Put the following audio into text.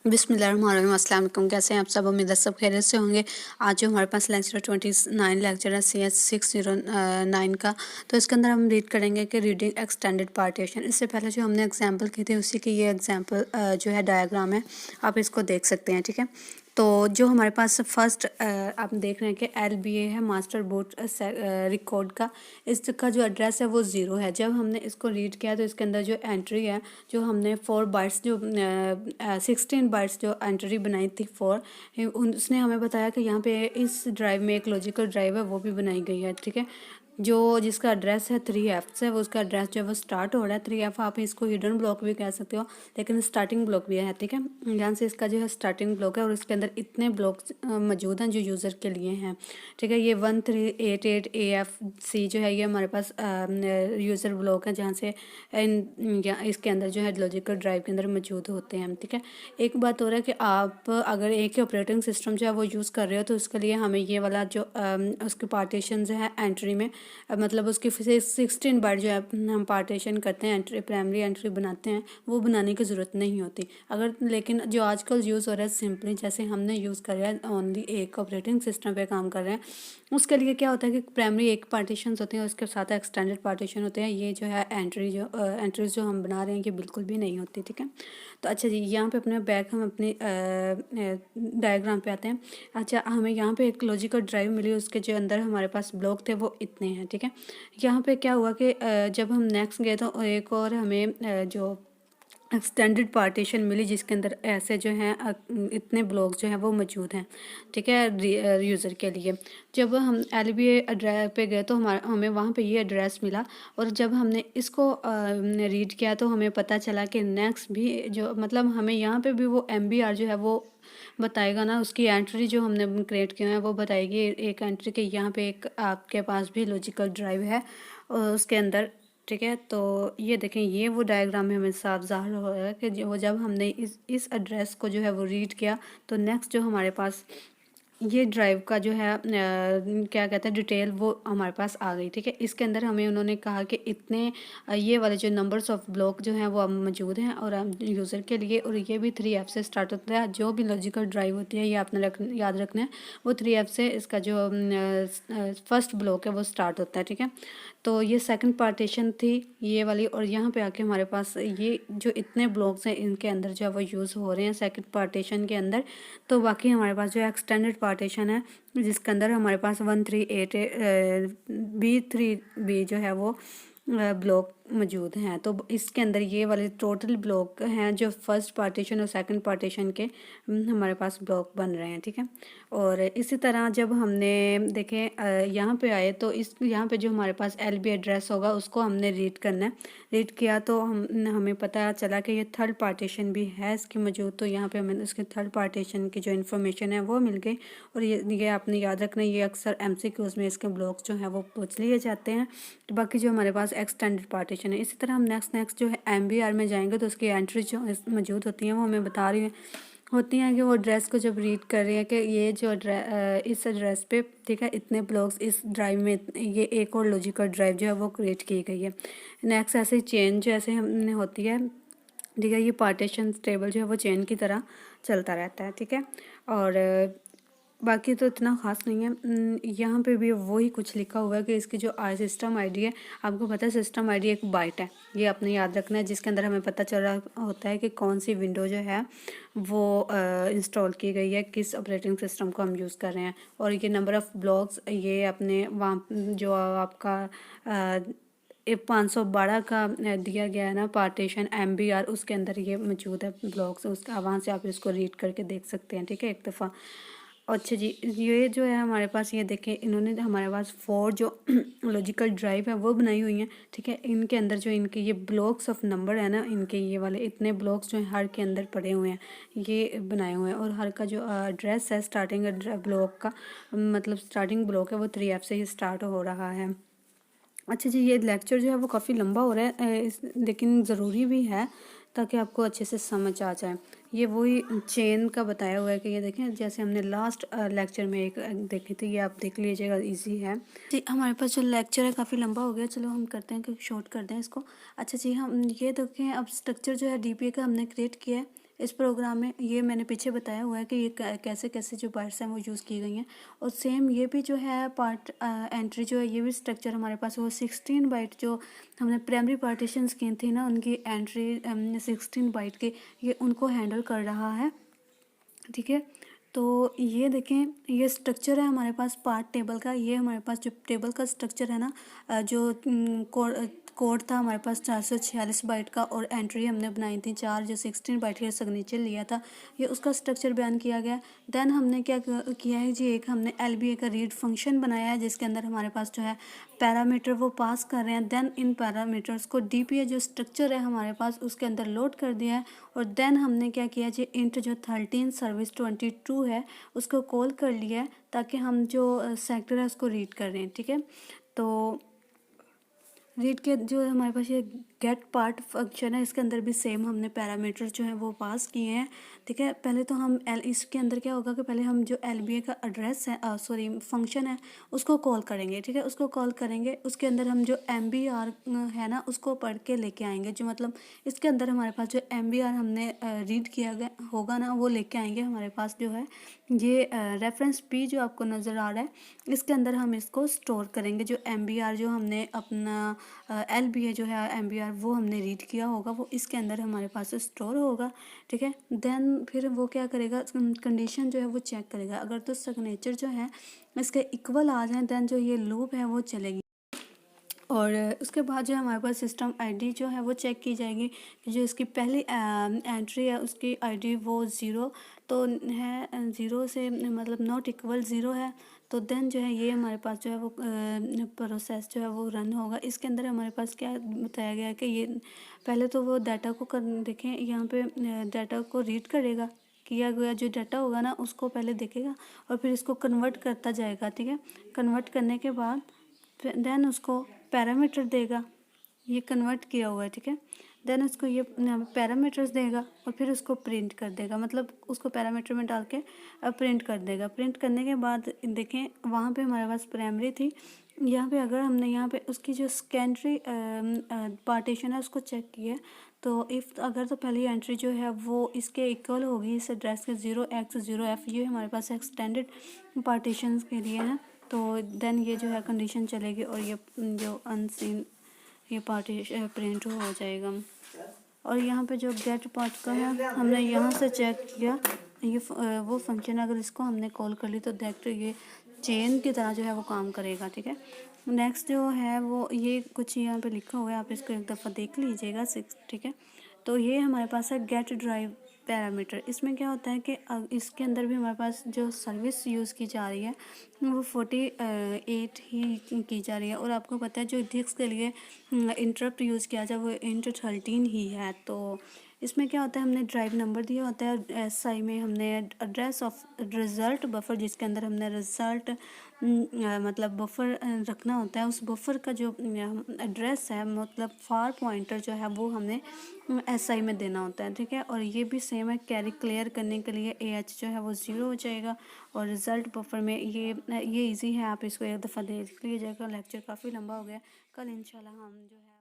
बिस्मिल्लाहिर्रहमानिर्रहीम। अस्सलाम वालेकुम। कैसे हैं आप सब? उम्मीद है सब खैरियत से होंगे। आज जो हमारे पास लेक्चर 29 लेक्चर है CS 609 का, तो इसके अंदर हम रीड करेंगे कि रीडिंग एक्सटेंडेड पार्टीशन। इससे पहले जो हमने एग्जांपल की थी उसी की ये एग्जांपल जो है डायग्राम है, आप इसको देख सकते हैं। ठीक है, तो जो हमारे पास फर्स्ट आप देख रहे हैं कि LBA है, मास्टर बूट रिकॉर्ड का। इसका जो एड्रेस है वो 0 है। जब हमने इसको रीड किया तो इसके अंदर जो एंट्री है, जो हमने 4 बाइट्स जो 16 बाइट्स जो एंट्री बनाई थी 4, उसने हमें बताया कि यहाँ पे इस ड्राइव में एक लॉजिकल ड्राइव है वो भी बनाई गई है। ठीक है, जो जिसका एड्रेस है 3F से, वो उसका एड्रेस जो है वो स्टार्ट हो रहा है 3F। आप इसको हिडन ब्लॉक भी कह सकते हो, लेकिन स्टार्टिंग ब्लॉक भी है। ठीक है, यहाँ से इसका जो है स्टार्टिंग ब्लॉक है और इसके अंदर इतने ब्लॉक्स मौजूद हैं जो यूज़र के लिए हैं। ठीक है, ये 1388AFC जो है ये हमारे पास यूज़र ब्लॉक है, जहाँ से इसके अंदर जो है लॉजिकल ड्राइव के अंदर मौजूद होते हैं। ठीक है, एक बात हो रहा है कि आप अगर एक ही ऑपरेटिंग सिस्टम जो है वो यूज़ कर रहे हो तो उसके लिए हमें ये वाला जो उसके पार्टीशन है एंट्री में, मतलब उसकी 16 बाइट जो है हम पार्टीशन करते हैं, एंट्री प्राइमरी एंट्री बनाते हैं, वो बनाने की ज़रूरत नहीं होती। अगर लेकिन जो आजकल यूज़ हो रहा है सिंपली, जैसे हमने यूज़ कर रहा है ओनली एक ऑपरेटिंग सिस्टम पे काम कर रहे हैं, उसके लिए क्या होता है कि प्राइमरी एक पार्टीशन होते हैं, उसके साथ एक्सटेंडेड पार्टीशन होते हैं। ये जो है एंट्रीज जो हम बना रहे हैं ये बिल्कुल भी नहीं होती। ठीक है, तो अच्छा जी, यहाँ पे अपने बैक हम अपने डायग्राम पे आते हैं। अच्छा, हमें यहाँ पे एक लॉजिकल ड्राइव मिली, उसके जो अंदर हमारे पास ब्लॉक थे वो इतने हैं। ठीक है, यहाँ पे क्या हुआ कि जब हम नेक्स्ट गए तो एक और हमें जो एक्सटेंडेड पार्टीशन मिली, जिसके अंदर ऐसे जो हैं इतने ब्लॉक जो हैं वो मौजूद हैं। ठीक है, यूज़र के लिए जब हम LBA एड्रेस पे गए तो हमें वहाँ पे ये एड्रेस मिला, और जब हमने इसको रीड किया तो हमें पता चला कि नेक्स्ट भी जो मतलब हमें यहाँ पे भी वो MBR जो है वो बताएगा ना, उसकी एंट्री जो हमने क्रिएट किया है वो बताएगी एक एंट्री के यहाँ पे एक आपके पास भी लॉजिकल ड्राइव है और उसके अंदर। ठीक है, तो ये देखें, ये वो डायग्राम में हमें साफ ज़ाहिर हो रहा है कि वो जब हमने इस एड्रेस को जो है वो रीड किया तो नेक्स्ट जो हमारे पास ये ड्राइव का जो है क्या कहते हैं डिटेल वो हमारे पास आ गई। ठीक है, इसके अंदर हमें उन्होंने कहा कि इतने ये वाले जो नंबर्स ऑफ ब्लॉक जो हैं वो अब मौजूद हैं और यूज़र के लिए, और ये भी 3F से स्टार्ट होता है। जो भी लॉजिकल ड्राइव होती है ये आपने याद रखना है, वो 3F से इसका जो फर्स्ट ब्लॉक है वो स्टार्ट होता है। ठीक है, तो ये सेकंड पार्टीशन थी ये वाली, और यहाँ पे आके हमारे पास ये जो इतने ब्लॉक्स हैं इनके अंदर जो है वो यूज़ हो रहे हैं सेकंड पार्टीशन के अंदर। तो बाकी हमारे पास जो एक्सटेंडेड पार्टीशन है जिसके अंदर हमारे पास 1388B3B जो है वो ब्लॉक मौजूद हैं। तो इसके अंदर ये वाले टोटल ब्लॉक हैं जो फर्स्ट पार्टीशन और सेकंड पार्टीशन के हमारे पास ब्लॉक बन रहे हैं। ठीक है, और इसी तरह जब हमने देखें यहाँ पे आए तो इस यहाँ पे जो हमारे पास LB एड्रेस होगा उसको हमने रीड करना है। रीड किया तो हमें पता चला कि ये थर्ड पार्टीशन भी है इसकी मौजूद, तो यहाँ पे हमें इसके थर्ड पार्टीशन की जो इन्फॉर्मेशन है वो मिल गई। और ये आपने याद रखना, ये अक्सर MCQs में इसके ब्लॉक्स जो हैं वो पूछ लिए जाते हैं। तो बाकी जो हमारे पास एक्सटेंडेड पार्टीशन है, इसी तरह हम नेक्स्ट जो है MBR में जाएंगे तो उसकी एंट्री जो मौजूद होती हैं वो हमें बता रही होती हैं कि वो एड्रेस को जब रीड कर रही है कि ये जो इस एड्रेस पे, ठीक है, इतने ब्लॉक्स इस ड्राइव में, ये एक और लॉजिकल ड्राइव जो है वो क्रिएट की गई है। नेक्स्ट ऐसे चेन जो ऐसे हमने होती है। ठीक है, ये पार्टीशन टेबल जो है वो चेन की तरह चलता रहता है। ठीक है, और बाकी तो इतना ख़ास नहीं है। यहाँ पे भी वही कुछ लिखा हुआ है कि इसकी जो सिस्टम आईडी है, आपको पता है सिस्टम आईडी एक बाइट है, ये आपने याद रखना है, जिसके अंदर हमें पता चल रहा होता है कि कौन सी विंडो जो है वो इंस्टॉल की गई है, किस ऑपरेटिंग सिस्टम को हम यूज़ कर रहे हैं। और ये नंबर ऑफ़ ब्लॉक्स ये अपने वहाँ जो आपका 512 का दिया गया है ना पार्टीशन MBR, उसके अंदर ये मौजूद है ब्लॉक्स, उसका वहाँ से आप इसको रीड करके देख सकते हैं। ठीक है, एक दफ़ा। अच्छा जी, ये जो है हमारे पास, ये देखें, इन्होंने हमारे पास 4 जो लॉजिकल ड्राइव है वो बनाई हुई हैं। ठीक है, इनके अंदर जो इनके ये ब्लॉक्स ऑफ नंबर है ना, इनके ये वाले इतने ब्लॉक्स जो हैं हर के अंदर पड़े हुए हैं, ये बनाए हुए हैं। और हर का जो एड्रेस है स्टार्टिंग ब्लॉक का, मतलब स्टार्टिंग ब्लॉक है वो 3F से ही स्टार्ट हो रहा है। अच्छा जी, ये लेक्चर जो है वो काफ़ी लंबा हो रहा है लेकिन ज़रूरी भी है ताकि आपको अच्छे से समझ आ जाए। ये वही चेन का बताया हुआ है कि ये देखें, जैसे हमने लास्ट लेक्चर में एक देखी थी, ये आप देख लीजिएगा, इजी है जी। हमारे पास जो लेक्चर है काफ़ी लंबा हो गया, चलो हम करते हैं कि शॉर्ट कर दें इसको। अच्छा जी, हम ये देखें, अब स्ट्रक्चर जो है DPA का हमने क्रिएट किया है। इस प्रोग्राम में ये मैंने पीछे बताया हुआ है कि ये कैसे कैसे जो बाइट्स हैं वो यूज़ की गई हैं। और सेम ये भी जो है पार्ट एंट्री जो है ये भी स्ट्रक्चर हमारे पास वो 16 बाइट जो हमने प्राइमरी पार्टीशंस की थी ना, उनकी एंट्री 16 बाइट के ये उनको हैंडल कर रहा है। ठीक है, तो ये देखें, ये स्ट्रक्चर है हमारे पास पार्ट टेबल का। ये हमारे पास जो टेबल का स्ट्रक्चर है ना, जो कोड था हमारे पास 446 बाइट का, और एंट्री हमने बनाई थी 4 जो 16 बाइट का सिग्नेचर लिया था, ये उसका स्ट्रक्चर बयान किया गया। देन हमने क्या किया है जी, एक हमने LBA का रीड फंक्शन बनाया है जिसके अंदर हमारे पास जो है पैरामीटर वो पास कर रहे हैं। देन इन पैरामीटर्स को DPA जो स्ट्रक्चर है हमारे पास उसके अंदर लोड कर दिया है। और देन हमने क्या किया जी, इंट जो 13 सर्विस 22 है उसको कॉल कर लिया है ताकि हम जो सेक्टर है उसको रीड कर रहे हैं। ठीक है, तो रीड के जो हमारे पास ये गेट पार्ट फंक्शन है इसके अंदर भी सेम हमने पैरामीटर जो है वो पास किए हैं। ठीक है, पहले तो हम इसके अंदर क्या होगा कि पहले हम जो LBA का एड्रेस है सॉरी फंक्शन है उसको कॉल करेंगे। ठीक है, उसको कॉल करेंगे, उसके अंदर हम जो MBR है ना उसको पढ़ के लेके आएंगे। जो मतलब इसके अंदर हमारे पास जो MBR हमने रीड किया गया होगा ना वो लेके आएंगे हमारे पास जो है ये रेफरेंस P जो आपको नज़र आ रहा है, इसके अंदर हम इसको स्टोर करेंगे। जो MBR जो हमने अपना LBA जो है MBR वो हमने रीड किया होगा वो इसके अंदर हमारे पास स्टोर होगा। ठीक है, देन फिर वो क्या करेगा, कंडीशन जो है वो चेक करेगा। अगर तो सिग्नेचर जो है इसके इक्वल आ जाए देन जो ये लूप है वो चलेगी। और उसके बाद जो हमारे पास सिस्टम ID जो है वो चेक की जाएगी कि जो इसकी पहली एंट्री है उसकी ID वो 0 तो है, 0 से मतलब नॉट इक्वल 0 है। तो देन जो है ये हमारे पास जो है वो प्रोसेस जो है वो रन होगा। इसके अंदर हमारे पास क्या बताया गया है कि ये पहले तो वो डाटा को देखें, यहाँ पे डाटा को रीड करेगा, किया गया जो डाटा होगा ना उसको पहले देखेगा और फिर इसको कन्वर्ट करता जाएगा। ठीक है, कन्वर्ट करने के बाद देन उसको पैरामीटर देगा, ये कन्वर्ट किया हुआ है। ठीक है, देन उसको ये पैरामीटर्स देगा और फिर उसको प्रिंट कर देगा, मतलब उसको पैरामीटर में डाल के प्रिंट कर देगा। प्रिंट करने के बाद देखें वहाँ पे हमारे पास प्राइमरी थी, यहाँ पे अगर हमने यहाँ पे उसकी जो सेकेंडरी पार्टीशन है उसको चेक किया तो इफ़ अगर तो पहली एंट्री जो है वो इसके इक्वल होगी इस एड्रेस के 0x0f, ये हमारे पास एक्सटेंडेड पार्टीशन के लिए है, तो देन ये जो है कंडीशन चलेगी और ये जो अनसीन ये पार्टीशन प्रिंट हो जाएगा। और यहाँ पे जो गेट पार्ट का है हमने यहाँ से चेक किया, ये वो फंक्शन अगर इसको हमने कॉल कर ली तो डायरेक्ट ये चेन की तरह जो है वो काम करेगा। ठीक है, नेक्स्ट जो है वो ये कुछ यहाँ पे लिखा हुआ है, आप इसको एक दफ़ा देख लीजिएगा 6। ठीक है, तो ये हमारे पास है गेट ड्राइव पैरामीटर। इसमें क्या होता है कि इसके अंदर भी हमारे पास जो सर्विस यूज़ की जा रही है वो 48 ही की जा रही है, और आपको पता है जो डिस्क के लिए इंटरप्ट यूज़ किया जाए वो इंट 13 ही है। तो इसमें क्या होता है, हमने ड्राइव नंबर दिया होता है, SI में हमने एड्रेस ऑफ रिज़ल्ट बफर जिसके अंदर हमने रिज़ल्ट मतलब बफर रखना होता है, उस बफर का जो एड्रेस है मतलब फार पॉइंटर जो है वो हमने SI में देना होता है। ठीक है, और ये भी सेम है, कैरी क्लियर करने के लिए AH जो है वो 0 हो जाएगा, और रिज़ल्ट बफर में ये इजी है, आप इसको एक दफ़ा देख लीजिएगा। लेक्चर काफ़ी लंबा हो गया, कल इंशाल्लाह हम जो है